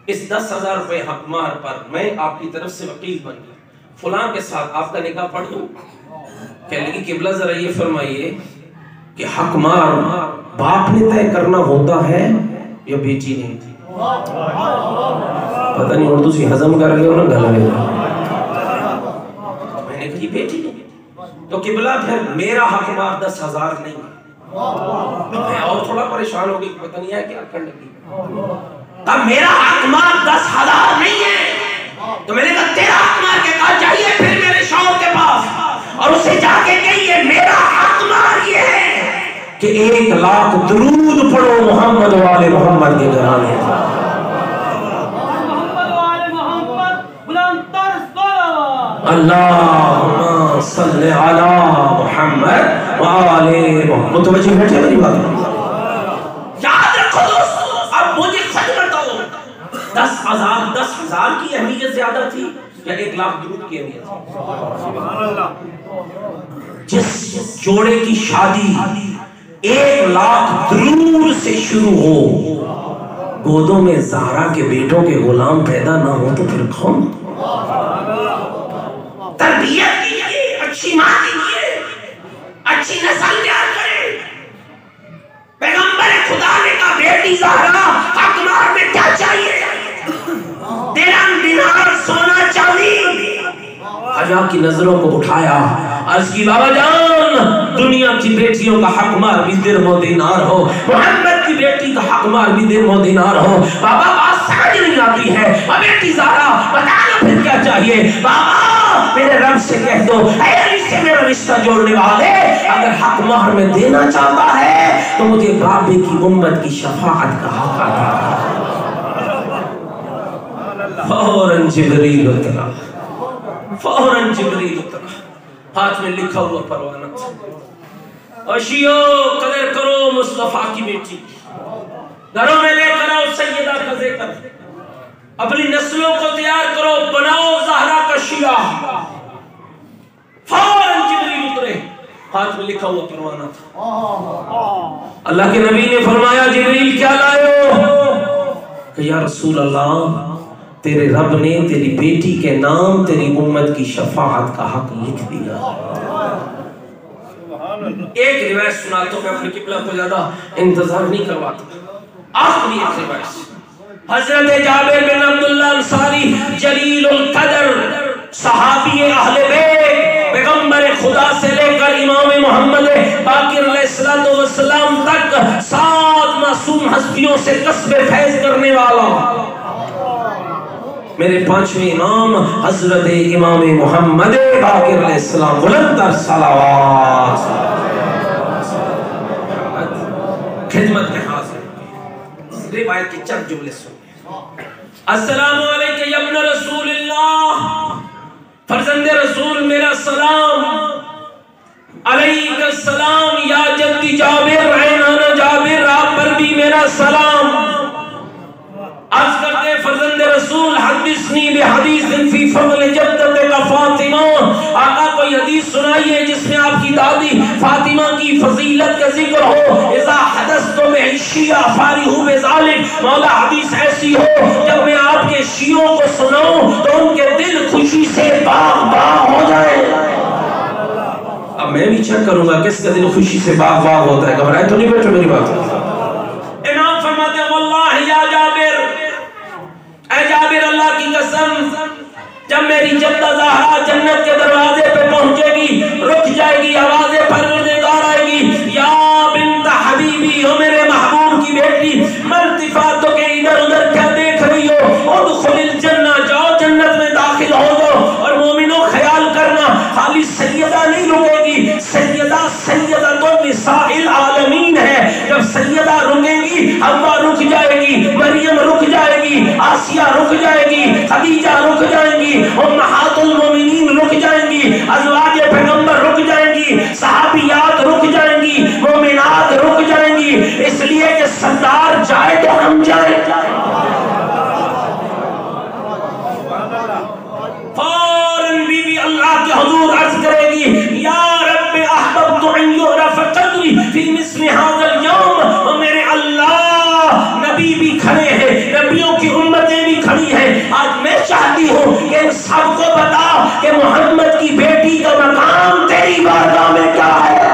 اس 10,000 روپے حق مار پر میں آپ کی طرف سے وکیل بن گیا، فلاں کے ساتھ آپ کا نکاح پڑھ دوں۔ کہنے لگی قبلہ ذرا یہ فرمائیے کہ حق مار باپ نے طے کرنا ہوتا ہے یا بیٹی نے؟ پتہ نہیں اردو سے ہضم کر گئے ہو نا گلا گیا۔ میں نے کہی بیٹی نے، تو قبلہ پھر میرا حق مار 10,000 نہیں ہے۔ میں اور تھوڑا پریشان ہو گئی، پتہ نہیں ہے کیا کرنے کی، اب میرا حق مار 10,000 نہیں ہے، تو میں نے کہا تیرا حق مار کے کہا جائیے پھر میرے شوہر کے پاس اور اسے جا کے کہیے میرا حق مار یہ ہے کہ 1,00,000 درود پڑھو محمد والے محمد کے گھرانے۔ اللہم صلی علی محمد وآل محمد. متوجہ بیٹھے میری بات؟ یاد رکھو دوست، اب مجھے خود بتاؤ 10,000 کی اہمیت زیادہ تھی یا 1,00,000 درود کی اہمیت تھی؟ جس جوڑے کی شادی 1,00,000 درود سے شروع ہو، گودوں میں زہرا کے بیٹوں کے غلام پیدا نہ ہو تو پھر کون؟ تربیت کیجئے، اچھی ماں کیجئے، اچھی نسل تیار کرے. پیغمبر خدا نے کہا بیٹی زہرا حق مار میں کیا چاہیے؟ درہم دینار سونا چاندی. حجا کی نظروں کو اٹھایا، عرض کی بابا جان دنیا کی بیٹیوں کا حق مار بھی درہم و دینار ہو، محمد کی بیٹی کا حق مار بھی درہم و دینار ہو. بابا بات سمجھ نہیں آتی ہے. بیٹی زہرا بتانا پھر کیا چاہیے؟ بابا میرے رب سے کہہ دو اے علی سے میرا رشتہ جوڑنے والے، اگر حق مہر میں دینا چاہتا ہے تو مجھے بابے کی امت کی شفاعت کا حق عطا. فوراً جبریل اترا، فوراً جبریل اترا، ہاتھ میں لکھا ہوا پروانہ تھا. اشیو قدر کرو مصطفیٰ کی بیٹی، گھروں میں لے کر آؤ سیدہ کا ذکر، اپنی نسلوں کو تیار کرو، بناؤ زہرا کا شیعہ. فوراً جبریل اترے، ہاتھ میں لکھا ہوا پروانہ تھا. اللہ کے نبی نے فرمایا جبریل کیا لائے ہو؟ کہ یا رسول اللہ تیرے رب نے تیری بیٹی کے نام تیری امت کی شفاعت کا حق لکھ دیا. ایک روایت سناتا ہوں، میں اپنی قبلہ کو زیادہ انتظار نہیں کرواتا. آخری ایک روایت، حضرت جابر بن عبداللہ انصاری جلیل القدر صحابی اہل بیت، پیغمبر خدا سے لے کر امام محمد باقر علیہ السلام تک 7 معصوم ہستیوں سے کسب فیض کرنے والا میرے 5ویں امام حضرت امام محمد باقر علیہ السلام، بلند تر صلوات. خدمت کے حاضر روایت کے چند جملے سنیں. السلام علیکم یا ابن رسول اللہ، فرزند رسول میرا سلام. علیک السلام یا جدی جابر، عینان جابر آپ پر بھی میرا سلام. عرض کرتے فرزند رسول حدثنی بحدیث فی فضل جدت کا فاطمہ، آقا کوئی حدیث سنائیے جس میں آپ کی دادی فاطمہ کی فضیلت کا ذکر ہو. اذا حدثت بعشیہ فارغ بذالک، مولا حدیث ایسی ہو جب میں آپ کے شیعوں کو سناؤں تو ان کے دل خوشی سے باغ باغ ہو جائے. اب میں بھی چیک کروں گا کس کا دل خوشی سے باغ باغ ہوتا ہے. گھبرائے تو نہیں بیٹھو میری بات. امام فرماتے ہیں واللہ یا جابر، اے جابر اللہ کی قسم جب میری جدہ زہرا جنت کے دروازے پہ پہنچے گی رک جائے گی، آوازیں پروردگار آئے گی یا بنت حبیبی، ہو میرے محبوب کی بیٹی، مرتفاتوں کے ادھر ادھر کیا دیکھ رہی ہو؟ ادخل الجنہ، جاؤ جنت میں داخل ہو جاؤ. اور مومنوں خیال کرنا خالی سیدہ نہیں رکے گی، سیدہ سیدۃ النساء العالمین ہے. جب سیدہ رکے گی حوا رک جائے گی، مریم رک جائے گی، آسیہ رک جائے گی، خدیجہ رک جائیں گی، امہات المومنین رک جائیں گی، ازواج پیغمبر رک جائیں گی، صحابیات رک جائیں گی، مومنات رک جائیں گی. اس لیے کہ سردار جائے تو ہم جائیں. فوراً بی بی اللہ کے حضور عرض کرے گی یا رب احببت ان یعرف قدری فی مثل هذا اليوم. اور میرے اللہ نبی بھی کھڑے ہیں، نبیوں کی امتیں بھی کھڑی ہیں، آج میں چاہتی ہوں کہ ان سب کو بتا کہ محمد کی بیٹی کا مقام تیری بارگاہ میں کیا ہے.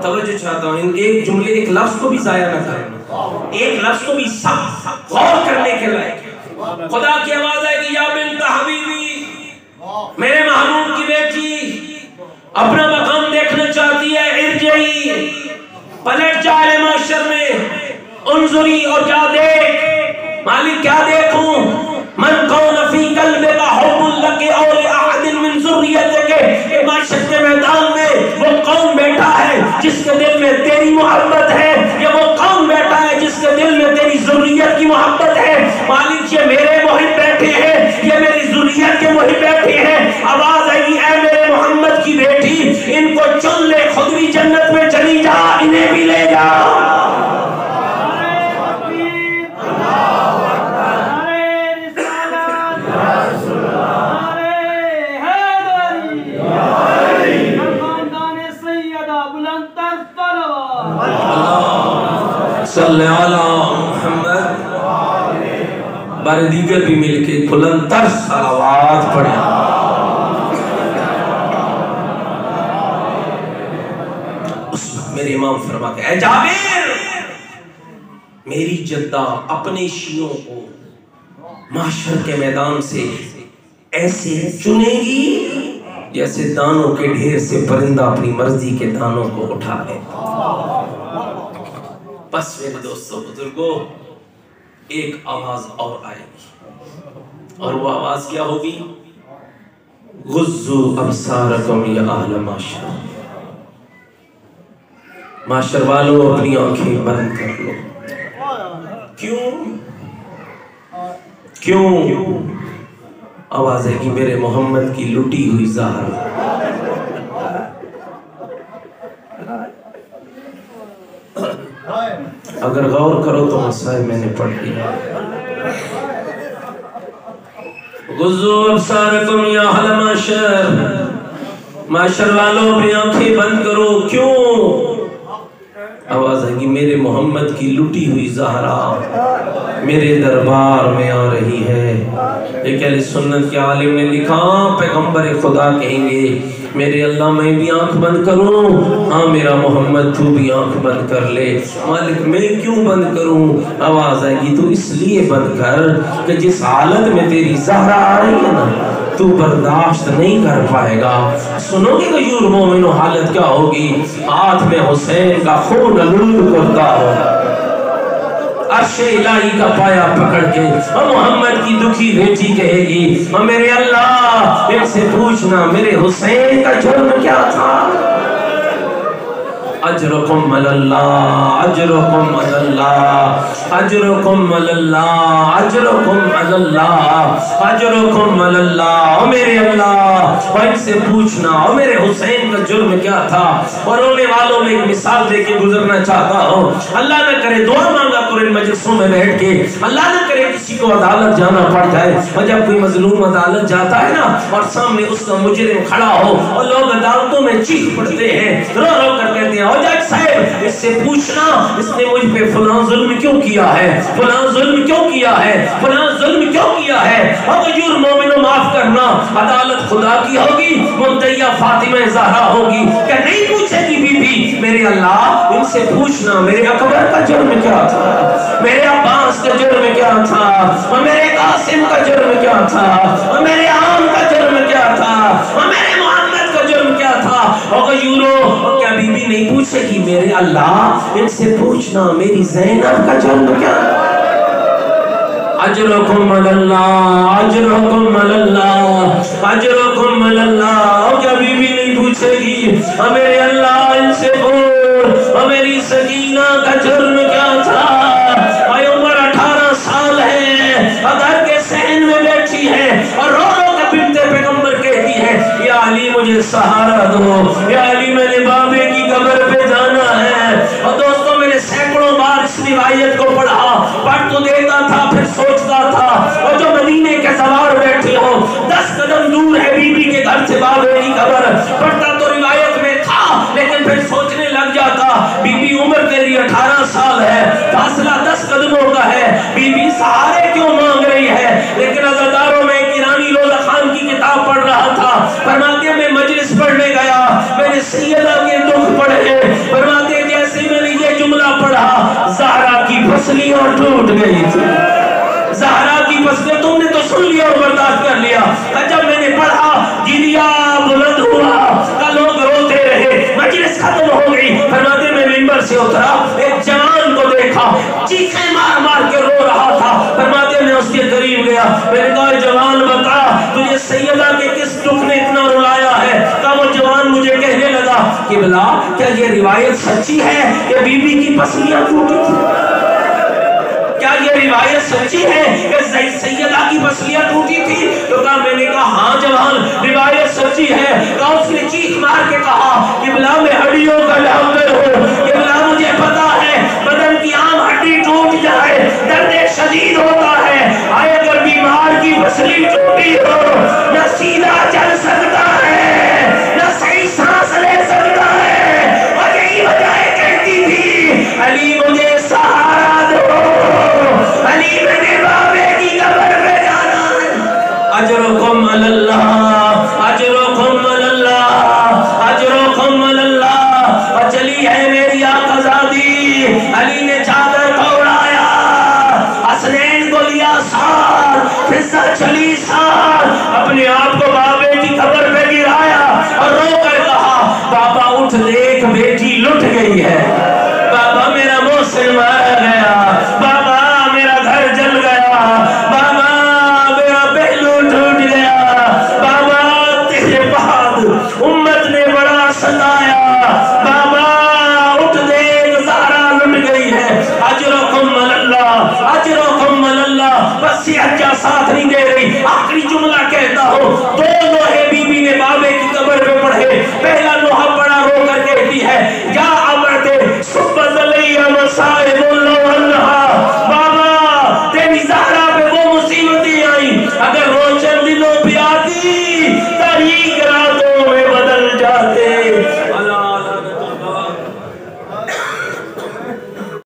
توجہ چاہتا ہوں، ایک جملے ایک لفظ کو بھی ضائع نہ کریں، ایک لفظ کو بھی سب غور کرنے کے لائق. خدا کی آواز ہے کہ یا بنت حبیبی، میرے محبوب کی بیٹی اپنا مقام دیکھنا چاہتی ہے، ارجعی، پلٹ جا رہے معاشر میں، انظری اور کیا دیکھ. مالک کیا دیکھوں؟ من کون فی قلبک حب لک او لأحد من ذریتک. معاشر کے میدان میں وہ کون بیٹھا ہے جس کے دل میں تیری محبت ہے، یا وہ کون بیٹھا ہے جس کے دل میں تیری ذریت کی محبت ہے. مالک یہ میرے محب بیٹھے بیٹھے ہیں، یہ میری ذریت کے محب بیٹھے ہیں، آواز آئی اے میرے محمد کی بیٹی ان کو چن لے، خود بھی جنت میں چلی جا، انہیں بھی لے جا۔ صلی اللہ محمد، بارے دیگر بھی مل کے بلندتر صلوات پڑھیں۔ اس وقت میرے امام فرماتے ہیں اے جابر، میری جدہ اپنے شیعوں کو محشر کے میدان سے ایسے چنے گی جیسے دانوں کے ڈھیر سے پرندہ اپنی مرضی کے دانوں کو اٹھا لے۔ بس میرے دوستو بزرگوں، ایک آواز اور آئے گی، اور وہ آواز کیا ہوگی؟ غضوا ابصارکم یا اہل معشر، معاشر والوں اپنی آنکھیں بند کر لو۔ کیوں؟ آواز ہے کہ میرے محمد کی لٹی ہوئی زہرا، اگر غور کرو تو مسائل میں نے پڑھ دیا۔ غضوا ابصارکم یا اہل معشر، معاشر والوں اپنی آنکھیں بند کرو۔ کیوں؟ آواز ہے کہ میرے محمد کی لٹی ہوئی زہرا میرے دربار میں آ رہی ہے۔ ایک اہل سنت کے عالم نے لکھا، پیغمبر خدا کہیں گے میرے اللہ میں بھی آنکھ بند کروں؟ ہاں میرا محمد تو بھی آنکھ بند کر لے۔ مالک میں کیوں بند کروں؟ آواز آئے گی تو اس لیے بند کر کہ جس حالت میں تیری زہرا آ رہی ہے نا تو برداشت نہیں کر پائے گا۔ سنو گے غیور مومنو حالت کیا ہوگی؟ ہاتھ میں حسین کا خون آلود کرتا ہوگا، عرش الہی کا پایا پکڑ کے اور محمد کی دکھی بیٹی کہے گی میرے اللہ ان سے پوچھنا میرے حسین کا جرم کیا تھا؟ اجرکم علی اللہ، اجرکم علی اللہ، اجرکم علی اللہ، اجرکم علی اللہ، اجرکم علی اللہ۔ او میرے اللہ، اور ان سے پوچھنا او میرے حسین کا جرم کیا تھا؟ اور رونے والوں میں ایک مثال دے کے گزرنا چاہتا ہوں۔ اللہ نہ کرے دعا مانگا کرو ان مجلسوں میں بیٹھ کے، اللہ نہ کرے کسی کو عدالت جانا پڑ جائے، اور جب کوئی مظلوم عدالت جاتا ہے نا اور سامنے اس کا مجرم کھڑا ہو اور لوگ عدالتوں میں چیخ پڑتے ہیں، رو رو کر کہتے ہیں جج صاحب اس سے پوچھنا اس نے مجھ پہ فلاں ظلم کیوں کیا ہے، فلاں ظلم کیوں کیا ہے، فلاں ظلم کیوں کیا ہے۔ اور غیور مومنوں معاف کرنا، عدالت خدا کی ہوگی، مدعیہ فاطمہ زہرا ہوگی، کہ نہیں پوچھے گی بی بی میرے اللہ ان سے پوچھنا میرے اکبر کا جرم کیا تھا، میرے عباس کا جرم کیا تھا، اور میرے قاسم کا جرم کیا تھا، اور میرے عام کا جرم کیا تھا، اور میرے محمد کا جرم کیا تھا۔ اور غیوروں کیا بی بی نہیں پوچھے گی میرے اللہ ان سے پوچھنا میری زینب کا جرم کیا تھا؟ اجرکم علی اللہ، اجرکم علی اللہ، اجرکم علی اللہ۔ اور کیا بی بی نہیں پوچھے گی میرے اللہ ان سے پوچھ میری سکینہ کا جرم کیا تھا؟ اے عمر 18 سال ہے، گھر کے صحن میں بیٹھی ہے اور رو رو کے بنت پیغمبر کہتی ہے یا علی مجھے سہارا دو، یا علی میں نے بابے کی قبر پہ جانا ہے۔ اور دوستوں میں نے سینکڑوں بار اس روایت کو پڑھا، پڑھ تو دیتا تھا پھر سوچتا تھا، اور جو مدینے کے سوار بیٹھے ہو 10 قدم دور ہے بی بی کے گھر سے بابے کی قبر، پڑھتا تو روایت میں تھا لیکن پھر سوچنے لگ جاتا بی بی عمر تیری 18 سال ہے، فاصلہ 10 قدموں کا ہے، بی بی سہارے کیوں مانگ رہی ہے؟ لیکن عزاداروں میں ایک ایرانی روزہ خان کی کتاب پڑھ رہا تھا، فرماتے میں مجلس پڑھنے گیا، میں نے سیدہ کے دکھ پڑھے، فرماتے جیسے میں نے یہ جملہ پڑھا زہرا کی پسلیاں ٹوٹ گئی تھی۔ زہرا کی پسلیاں تم نے تو سن لیا اور برداشت کر لیا، جب میں نے پڑھا گریا بلند ہوا، لوگ روتے رہے، مجلس ختم ہو گئی۔ فرماتے میں منبر سے اترا، ایک جوان کو دیکھا چیخیں مار مار کے رو رہا تھا، فرماتے میں اس کے قریب گیا، میں نے کہا جوان بتا تجھے سیدہ کے کس دکھ نے اتنا رلایا ہے؟ کہ وہ جوان مجھے کہنے لگا کہ بلا کیا یہ روایت سچی ہے کہ بی بی کی پسلیاں ٹوٹی تھی؟ کیا یہ روایت سچی ہے کہ سیدہ کی پسلیاں ٹوٹی تھی؟ تو کہا میں نے کہا ہاں جوان روایت سچی ہے۔ کہا اس نے چیخ مار کے کہا قبلہ میں ہڈیوں کا ڈاکٹر ہو، قبلہ مجھے پتا ہے بدن کی عام ہڈی ٹوٹ جائے درد شدید ہوتا ہے، آئے اگر بیمار کی پسلی ٹوٹی ہو نہ سیدھا چل سکتا ہے نہ صحیح سانس لے سکتا ہے، اور یہی وجہ ہے کہتی تھی علی مجھے سہارا دو، علی میں نے بابے کی قبر پہ جانا ہے۔ اجرکم علی اللہ، اجرکم علی اللہ، اجرکم علی اللہ۔ اور چلی ہے میری آقا زادی، علی نے چادر کو اڑایا، حسنین کو لیا ساتھ، پھر چلی ساتھ، اپنے آپ کو بابے کی قبر پہ گرایا اور رو کر کہا بابا اٹھ دیکھ بیٹی لٹ گئی ہے، بابا میرا محسن مر گیا، بابا میرا گھر جل گیا، بابا میرا پہلو ٹوٹ گیا، بابا تیرے بعد امت نے بڑا ستایا، بابا اٹھ دیکھ زہرا لٹ گئی ہے۔ اجرکم علی اللہ، اجرکم علی اللہ۔ بس یہ اجا ساتھ نہیں دے رہی، آخری جملہ کہتا ہوں، دو لوہے بی بی نے بابے کی قبر پہ پڑھے، پہلا لوہا بڑا رو کر کہتی ہے یا